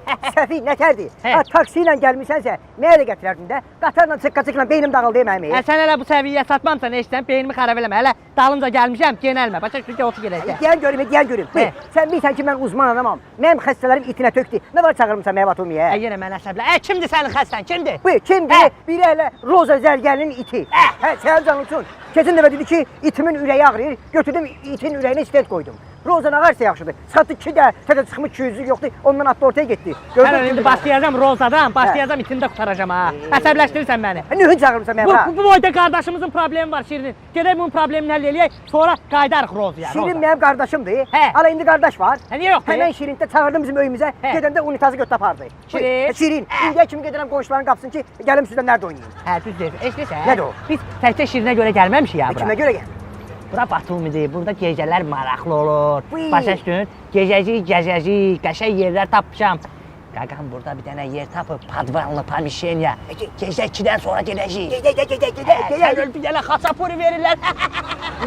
Səfi nətərdir? Hə. Ha, taksi ilə gəlmisənsə, mənə də gətirərdin də. Qatarla çıqqa-çıqla beynim dağıldı mənim. Sən hələ bu səviyyəyə çatmamsan, eşitsən, beynimi xarab eləmə. Hələ dalınca gəlmişəm, genəlmə. Başa düşdün ki, otur gedəcək. Deyən görüm. Hə. Sən bilirsən ki, mən uzman adamam. Mənim xəstələrim itinə tökdü. Nə var çağırmısan məni vatolmaya? Yenə mən əsəblə. Kimdir sənin xəstən? Kimdir? Bu kimdir? Biri elə Roza Zərgəlinin iti. Hə, sənin canın üçün. Keçən dəfə dedi ki, itimin ürəyi ağrıyır. Götürdüm itin ürəyinə stent qoydum. Rozan ağarsa yaxşıdır. Çıxartdı 2 də, təzə çıxmış 200'lük yoxdur. Ondan atdı ortaya getdi. Hələ indi başlayacağım Rozadan, başlayacağım itini də qutaracağam ha. Əsəbləşdirirsən məni. Nühün çağırırsan məni ha? Bu boyda qardaşımızın problemi var Şirinin. Gedək bunun problemini həll eləyək, sonra qayıdarıq Rozaya. Şirin mənim qardaşımdır. Hə. Hala indi qardaş var. Niyə yoxdur? Həmən Şirində çağırdım bizim öyümüzə. Hə. Gedəndə unitazı götürüb apardı. Şirin. Şirin. İndiyə kimi gedirəm qonşuların qapısın ki, gəlim sizdə nerede oynayayım. Hə, düz deyirsən. Eşidirsən? Nədir o? Biz təkcə Şirinə görə gəlməmişik ya bura. Kimə görə gəl? Bura Batumidir, burada gecələr maraqlı olur. Uy. Başa düşdün? Gəzəcəyik, qəşəng yerlər tapmışam. Qaqam burada bir dənə yer tapıb, padvanlı, pomisheniya. Gecə 2-dən sonra gedəcəyik. Sən bir dənə xaçapuri verirlər.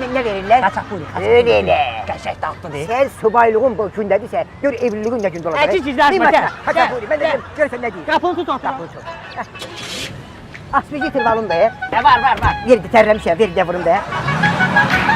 Nə verirlər? Xaçapuri. Öyle elə. Qəşəng tatlıdır. Sen subaylığın bu gündədirsə, gör evliliğin nə gündə olacaq. Əki cizləşmə, gəl. Xaçapuri, mən də görsən nə deyim. Qapını tut otur. Aspici intervalım da ya. Var. Verdi tərləmişəm, verdi də vurum da ya.